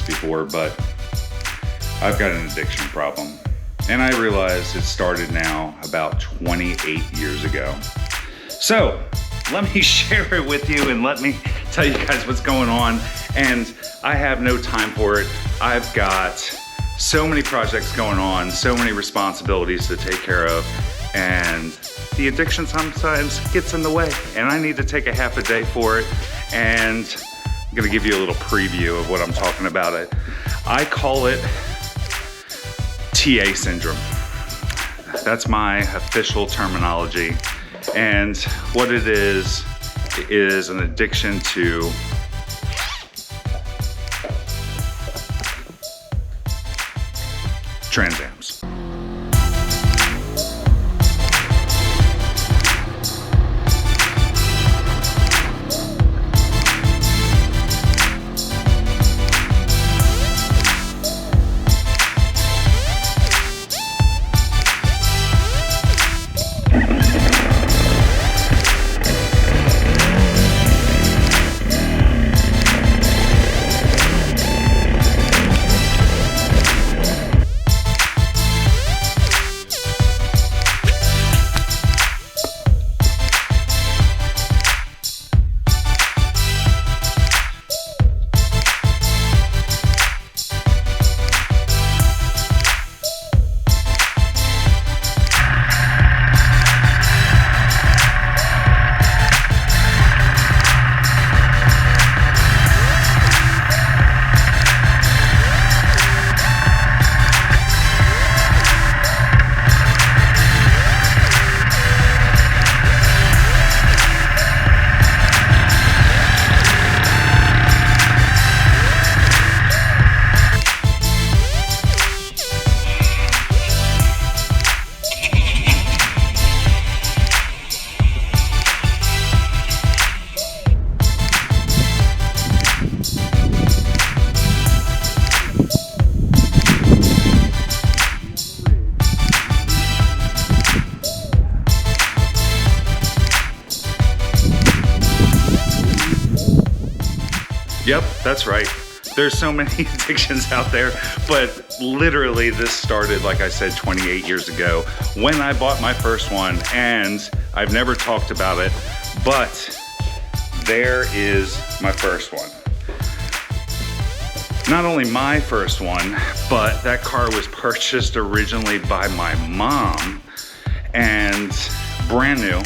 before, but I've got an addiction problem. And I realized it started now about 28 years ago. So let me share it with you and let me tell you guys what's going on. And I have no time for it. I've got so many projects going on, so many responsibilities to take care of, and the addiction sometimes gets in the way, and I need to take a half a day for it. And I'm gonna give you a little preview of what I'm talking about. I call it TA syndrome. That's my official terminology. And what it is an addiction to Trans Ams. Yep, that's right. There's so many addictions out there, but literally this started, like I said, 28 years ago when I bought my first one, and I've never talked about it, but there is my first one. Not only my first one, but that car was purchased originally by my mom and brand new,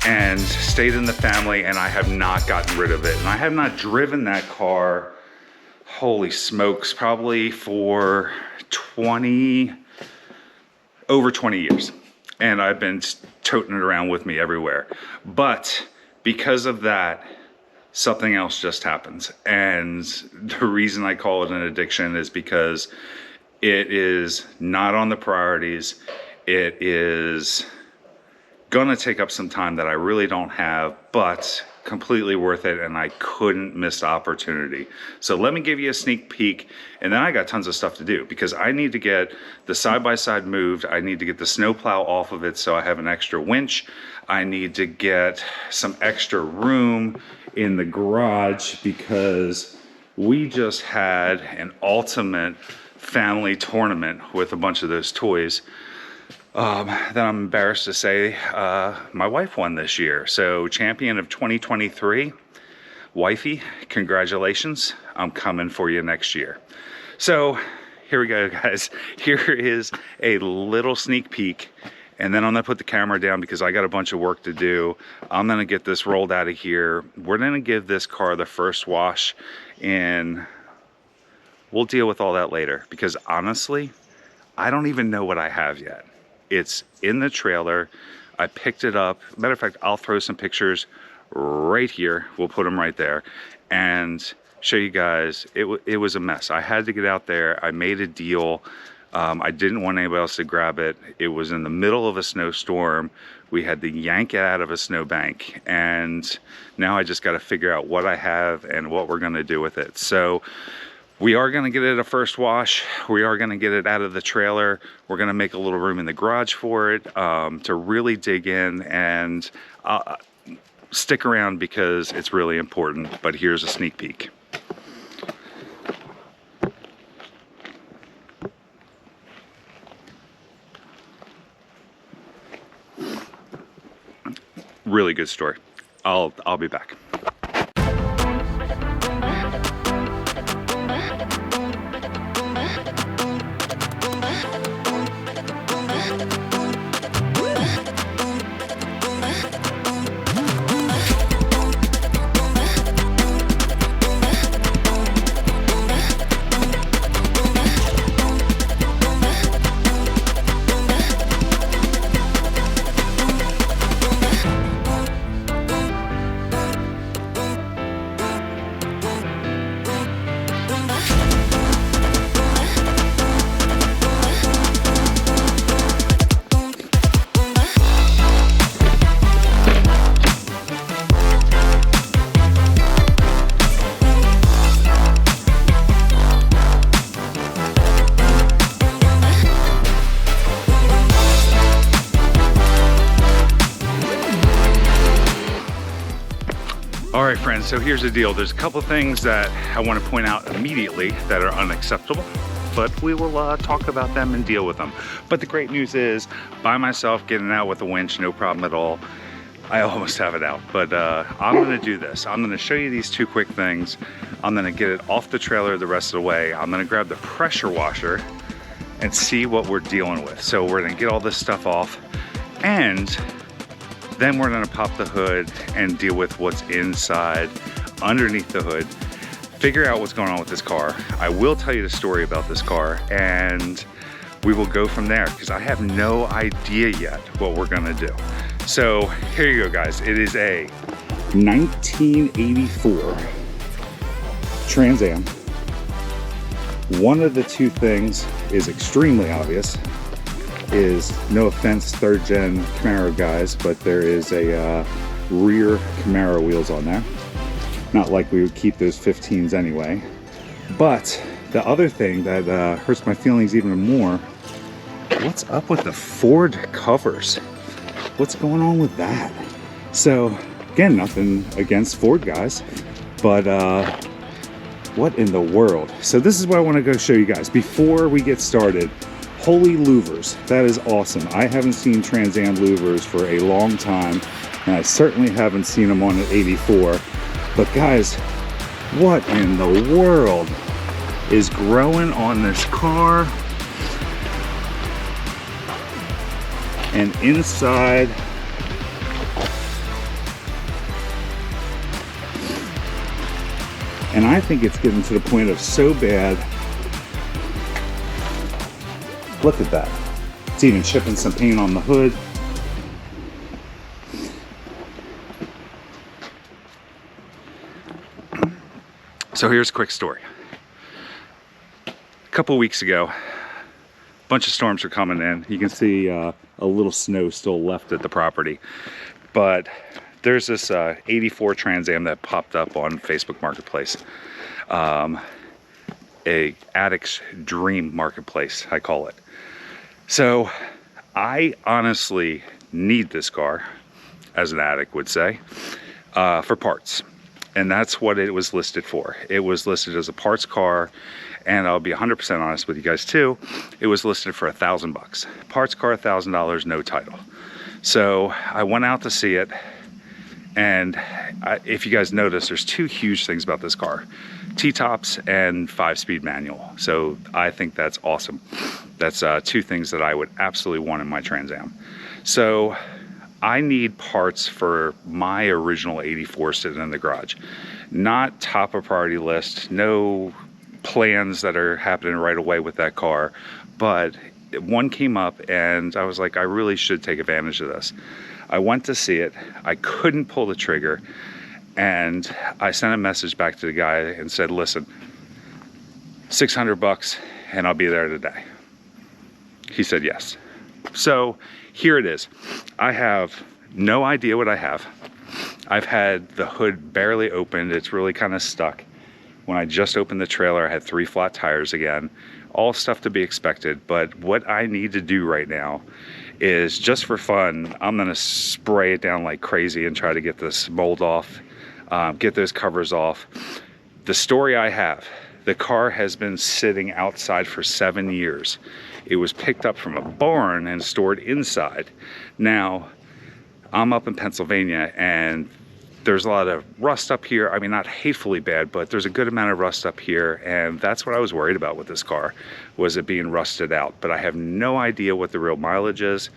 and stayed in the family, and I have not gotten rid of it. And I have not driven that car, holy smokes, probably for over 20 years. And I've been toting it around with me everywhere. But because of that, something else just happens. And the reason I call it an addiction is because it is not on the priorities. It is gonna take up some time that I really don't have, but completely worth it, and I couldn't miss the opportunity. So let me give you a sneak peek, and then I got tons of stuff to do because I need to get the side-by-side moved. I need to get the snowplow off of it so I have an extra winch. I need to get some extra room in the garage because we just had an ultimate family tournament with a bunch of those toys. That I'm embarrassed to say my wife won this year. So champion of 2023, wifey, congratulations. I'm coming for you next year. So here we go, guys. Here is a little sneak peek, and then I'm gonna put the camera down because I got a bunch of work to do. I'm gonna get this rolled out of here. We're gonna give this car the first wash, and we'll deal with all that later because honestly, I don't even know what I have yet. It's in the trailer. I picked it up. Matter of fact, I'll throw some pictures right here. We'll put them right there and show you guys. It was a mess. I had to get out there. I made a deal. I didn't want anybody else to grab it. It was in the middle of a snowstorm. We had to yank it out of a snowbank, and now I just got to figure out what I have and what we're going to do with it. So we are going to get it a first wash. We are going to get it out of the trailer. We're going to make a little room in the garage for it to really dig in, and stick around because it's really important. But here's a sneak peek. Really good story. I'll be back. All right, friends, so here's the deal. There's a couple things that I want to point out immediately that are unacceptable, but we will talk about them and deal with them. But the great news is, by myself, getting out with a winch, no problem at all. I almost have it out, but I'm gonna do this. I'm gonna show you these two quick things. I'm gonna get it off the trailer the rest of the way. I'm gonna grab the pressure washer and see what we're dealing with. So we're gonna get all this stuff off, and then we're gonna pop the hood and deal with what's inside, underneath the hood, figure out what's going on with this car. I will tell you the story about this car, and we will go from there, because I have no idea yet what we're gonna do. So here you go, guys. It is a 1984 Trans Am. One of the two things is extremely obvious. Is, no offense, third gen Camaro guys, but there is a rear Camaro wheels on there. Not like we would keep those 15s anyway. But the other thing that hurts my feelings even more, what's up with the Ford covers? What's going on with that? So again, nothing against Ford guys, but what in the world? So this is what I want to go show you guys before we get started. Holy louvers, that is awesome. I haven't seen Trans Am louvers for a long time, and I certainly haven't seen them on an 84. But guys, what in the world is growing on this car? And inside, and I think it's getting to the point of so bad. Look at that. It's even chipping some paint on the hood. So here's a quick story. A couple weeks ago, a bunch of storms are coming in. You can see a little snow still left at the property. But there's this 84 Trans Am that popped up on Facebook Marketplace. A addict's dream marketplace, I call it. So I honestly need this car, as an addict would say, for parts. And that's what it was listed for. It was listed as a parts car, and I'll be 100% honest with you guys too, it was listed for $1,000. Parts car, $1,000, no title. So I went out to see it, and if you guys notice, there's two huge things about this car. T-tops and 5-speed manual. So I think that's awesome. That's two things that I would absolutely want in my Trans Am. So I need parts for my original 84 sitting in the garage. Not top of priority list, no plans that are happening right away with that car, but one came up and I was like, I really should take advantage of this. I went to see it, I couldn't pull the trigger, and I sent a message back to the guy and said, listen, $600 and I'll be there today. He said yes. So here it is. I have no idea what I have. I've had the hood barely opened. It's really kind of stuck. When I just opened the trailer, I had 3 flat tires again. All stuff to be expected, but what I need to do right now is, just for fun, I'm gonna spray it down like crazy and try to get this mold off, get those covers off. The story I have, the car has been sitting outside for 7 years. It was picked up from a barn and stored inside. Now, I'm up in Pennsylvania, and there's a lot of rust up here. I mean, not hatefully bad, but there's a good amount of rust up here, and that's what I was worried about with this car, was it being rusted out. But I have no idea what the real mileage is.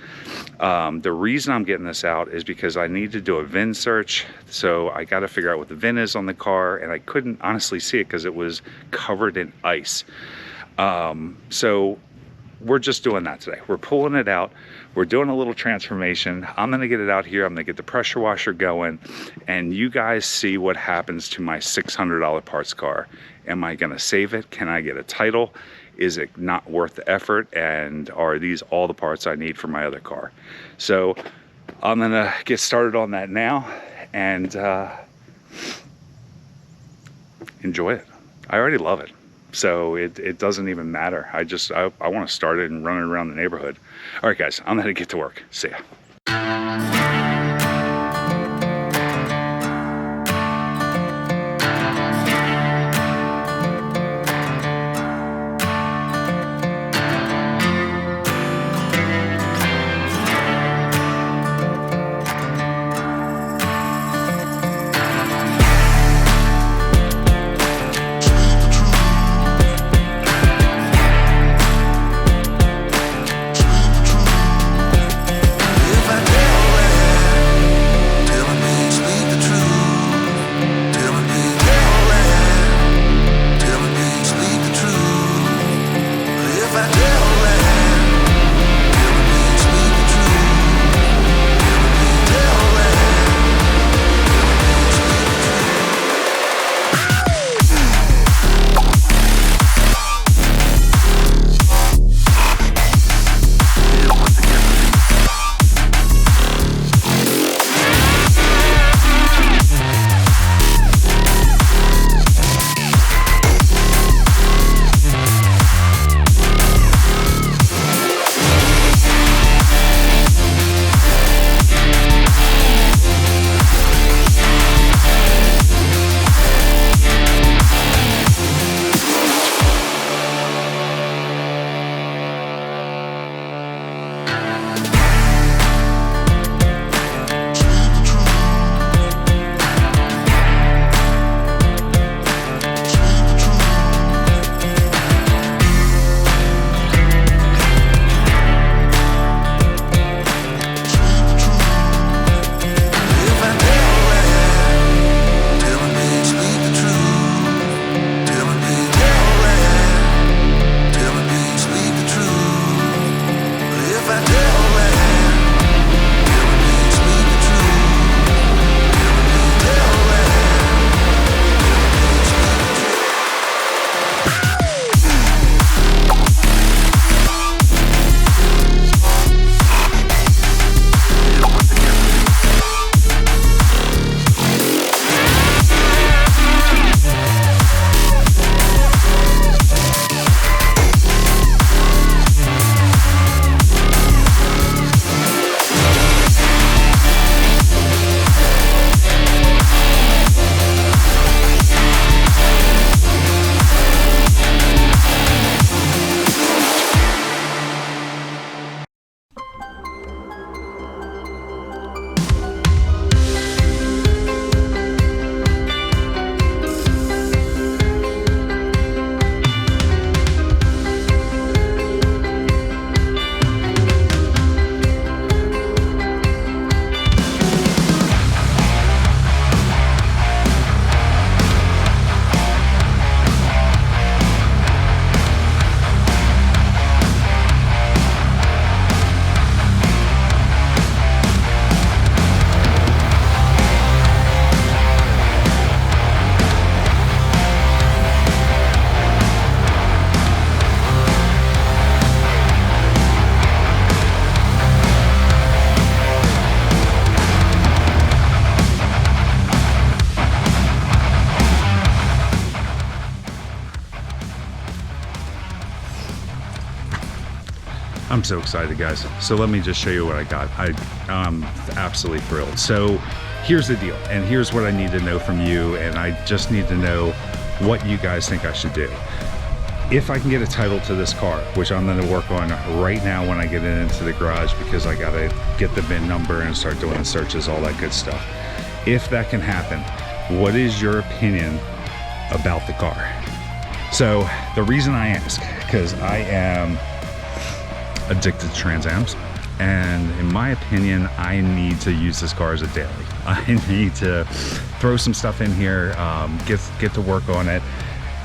The reason I'm getting this out is because I need to do a VIN search, so I got to figure out what the VIN is on the car, and I couldn't honestly see it because it was covered in ice. So we're just doing that today. We're pulling it out. We're doing a little transformation. I'm gonna get it out here. I'm gonna get the pressure washer going, and you guys see what happens to my $600 parts car. Am I gonna save it? Can I get a title? Is it not worth the effort? And are these all the parts I need for my other car? So I'm gonna get started on that now and enjoy it. I already love it. So it doesn't even matter. I want to start it and run it around the neighborhood. All right, guys, I'm gonna get to work. See ya. I'm so excited, guys. So let me just show you what I got. I'm absolutely thrilled. So here's the deal, and here's what I need to know from you, and I just need to know what you guys think I should do. if I can get a title to this car, which I'm gonna work on right now when I get it into the garage, because I gotta get the VIN number and start doing the searches, all that good stuff. If that can happen, what is your opinion about the car? So the reason I ask, because I am addicted to Trans Ams, and in my opinion, I need to use this car as a daily. I need to throw some stuff in here, get to work on it,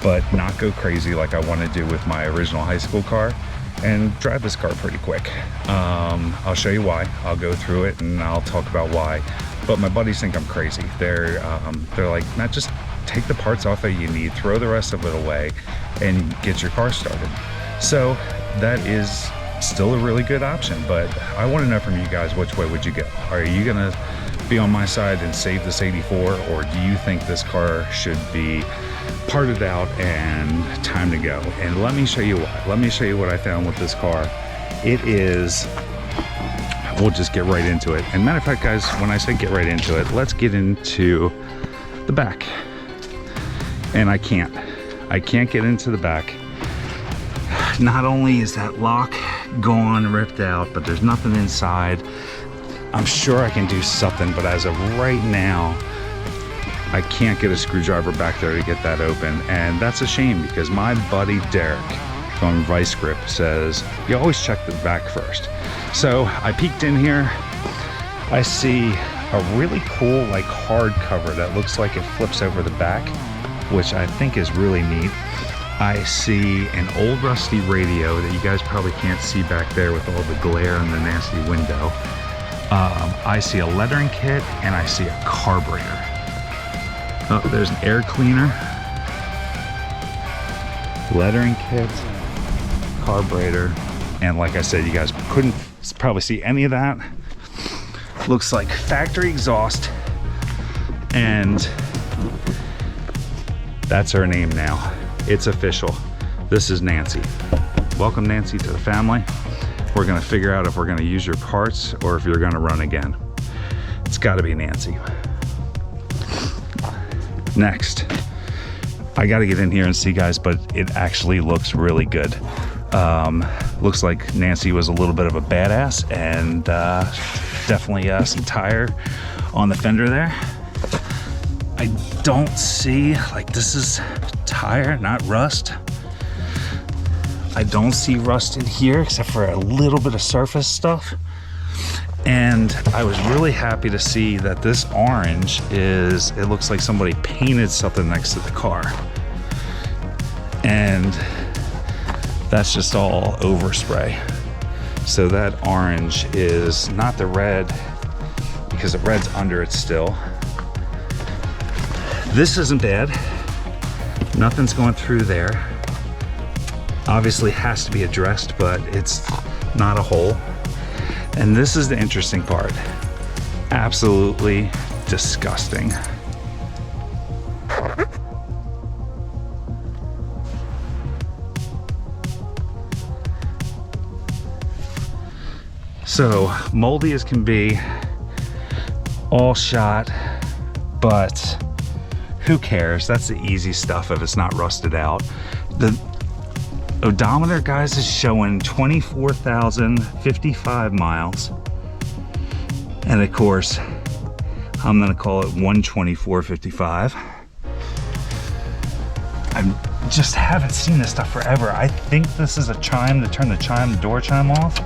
but not go crazy like I want to do with my original high school car, and drive this car pretty quick. I'll show you why. I'll go through it and I'll talk about why. But my buddies think I'm crazy. They're like, Matt, just take the parts off that you need, throw the rest of it away, and get your car started. So that is still a really good option, but I want to know from you guys, which way would you go? Are you gonna be on my side and save this 84, or do you think this car should be parted out and time to go? And let me show you why. Let me show you what I found with this car. It is, we'll just get right into it. And matter of fact, guys, when I say get right into it, let's get into the back. And I can't get into the back. Not only is that lock gone, ripped out, but there's nothing inside. I'm sure I can do something, but as of right now, I can't get a screwdriver back there to get that open. And that's a shame, because my buddy Derek from Vice Grip says, you always check the back first. So I peeked in here. I see a really cool like hard cover that looks like it flips over the back, which I think is really neat. I see an old rusty radio that you guys probably can't see back there with all the glare and the nasty window. I see a lettering kit, and I see a carburetor. Oh, there's an air cleaner, lettering kit, carburetor, and like I said, you guys couldn't probably see any of that. Looks like factory exhaust, and that's her name now. It's official. This is Nancy. Welcome, Nancy, to the family. We're gonna figure out if we're gonna use your parts or if you're gonna run again. It's gotta be Nancy. Next, I gotta get in here and see, guys, but it actually looks really good. Looks like Nancy was a little bit of a badass, and definitely some tire on the fender there. I don't see, like, this is tire, not rust. I don't see rust in here except for a little bit of surface stuff. And I was really happy to see that this orange is, it looks like somebody painted something next to the car. And that's just all overspray. So that orange is not the red, because the red's under it still. This isn't bad. Nothing's going through there. Obviously has to be addressed, but it's not a hole. And this is the interesting part. Absolutely disgusting. So moldy as can be, all shot, but who cares? That's the easy stuff if it's not rusted out. The odometer, guys, is showing 24,055 miles. And of course, I'm gonna call it 124.55. I just haven't seen this stuff forever. I think this is a chime to turn the door chime off.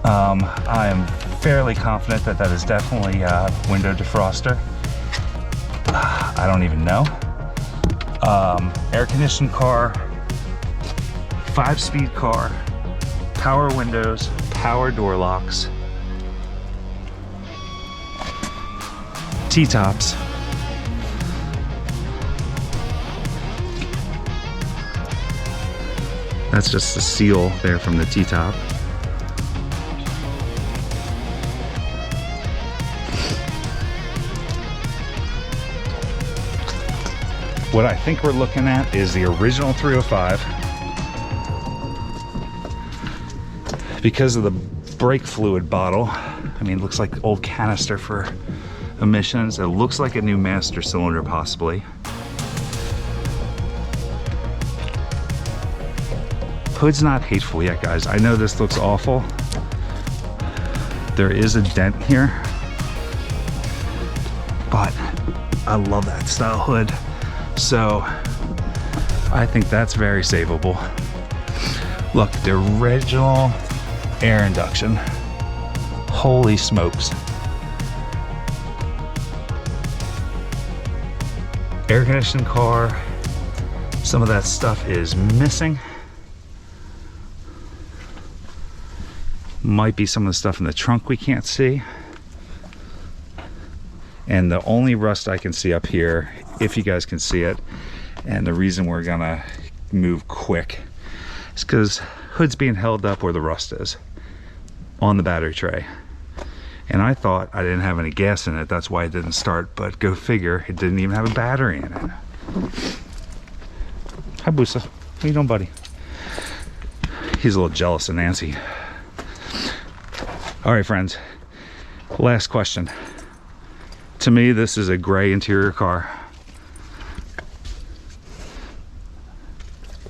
I am fairly confident that that is definitely a window defroster. I don't even know. Air conditioned car, 5-speed car, power windows, power door locks, T-tops. That's just the seal there from the T-top. What I think we're looking at is the original 305. Because of the brake fluid bottle, I mean, it looks like old canister for emissions. It looks like a new master cylinder, possibly. Hood's not hateful yet, guys. I know this looks awful. There is a dent here, but I love that style hood. So I think that's very savable. Look, the original air induction. Holy smokes. Air conditioned car. Some of that stuff is missing. Might be some of the stuff in the trunk we can't see. And the only rust I can see up here, if you guys can see it, and the reason we're gonna move quick is because hood's being held up where the rust is, on the battery tray. And I thought I didn't have any gas in it, that's why it didn't start, but go figure, it didn't even have a battery in it. Hi, Busa. How you doing, buddy? He's a little jealous of Nancy. All right, friends, last question. To me, this is a gray interior car.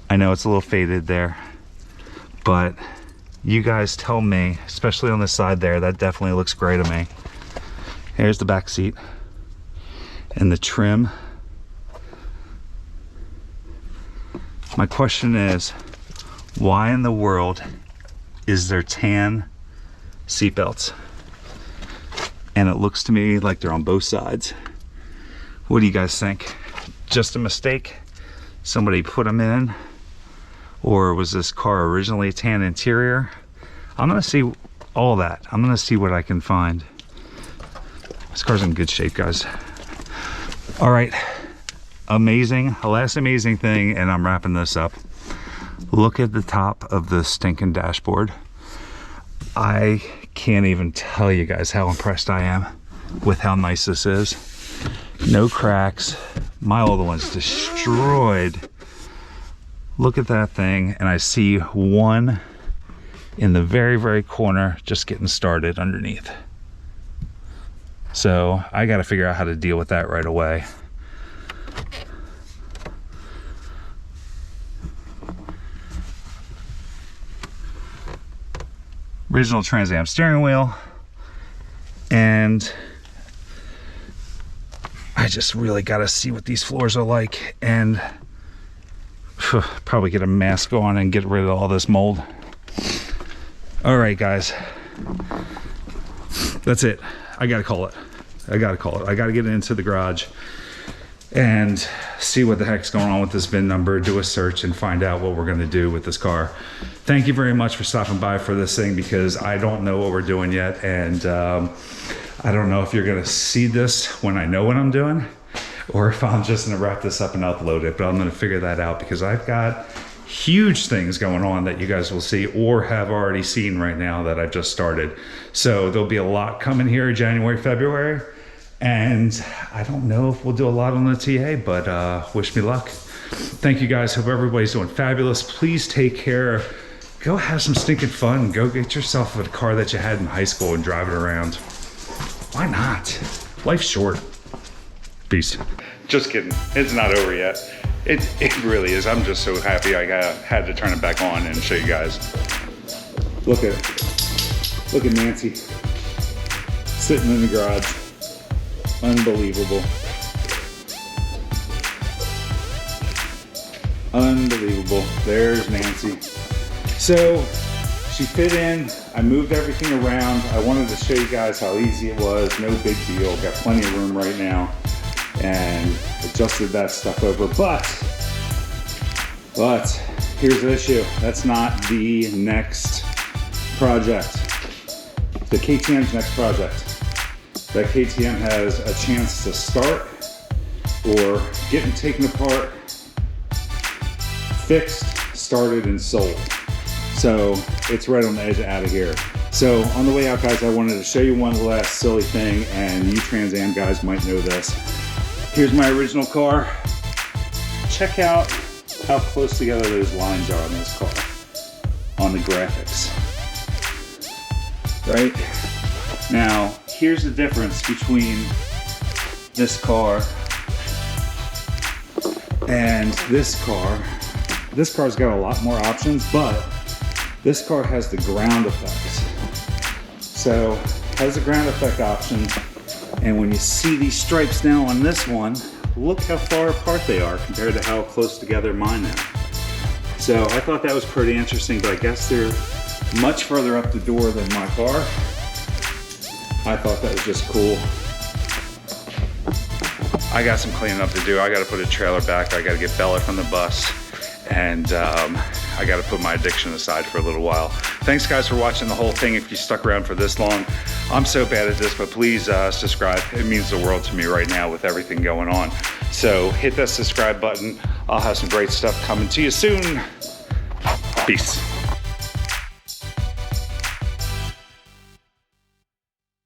I know it's a little faded there, but you guys tell me, especially on the side there, that definitely looks gray to me. Here's the back seat and the trim. My question is, why in the world is there tan seat belts? And it looks to me like they're on both sides. What do you guys think? Just a mistake? Somebody put them in? Or was this car originally a tan interior? I'm gonna see all that. I'm gonna see what I can find. This car's in good shape, guys. All right, amazing, last amazing thing, and I'm wrapping this up. Look at the top of the stinking dashboard. I can't even tell you guys how impressed I am with how nice this is. No cracks. My other one's destroyed. Look at that thing, and I see one in the very, very corner just getting started underneath. So I got to figure out how to deal with that right away. Original Trans Am steering wheel, and I just really got to see what these floors are like, and probably get a mask on and get rid of all this mold. All right, guys, that's it. I gotta call it. I gotta get it into the garage and see what the heck's going on with this VIN number, do a search, and find out what we're gonna do with this car. Thank you very much for stopping by for this thing, because I don't know what we're doing yet, and I don't know if you're gonna see this when I know what I'm doing, or if I'm just gonna wrap this up and upload it, but I'm gonna figure that out, because I've got huge things going on that you guys will see or have already seen right now that I've just started. So there'll be a lot coming here January, February, and I don't know if we'll do a lot on the TA, but wish me luck. Thank you guys. Hope everybody's doing fabulous. Please take care. Go have some stinking fun. Go get yourself a car that you had in high school and drive it around. Why not? Life's short. Peace. Just kidding. It's not over yet. It really is. I'm just so happy I had to turn it back on and show you guys. Look at it. Look at Nancy sitting in the garage. Unbelievable. Unbelievable. There's Nancy. So she fit in. I moved everything around. I wanted to show you guys how easy it was. No big deal. Got plenty of room right now. And adjusted that stuff over. But here's the issue. That's not the next project. The KTM's next project. That KTM has a chance to start or getting taken apart, fixed, started, and sold. So it's right on the edge of out of here. So on the way out, guys, I wanted to show you one last silly thing, and you Trans Am guys might know this. Here's my original car. Check out how close together those lines are on this car, on the graphics. Right? Now, here's the difference between this car and this car. This car's got a lot more options, but this car has the ground effects. So has the ground effect option. And when you see these stripes now on this one, look how far apart they are compared to how close together mine are. So I thought that was pretty interesting, but I guess they're much further up the door than my car. I thought that was just cool. I got some cleaning up to do. I got to put a trailer back. I got to get Bella from the bus. And I got to put my addiction aside for a little while. Thanks guys for watching the whole thing. If you stuck around for this long, I'm so bad at this, but please subscribe. It means the world to me right now with everything going on. So hit that subscribe button. I'll have some great stuff coming to you soon. Peace.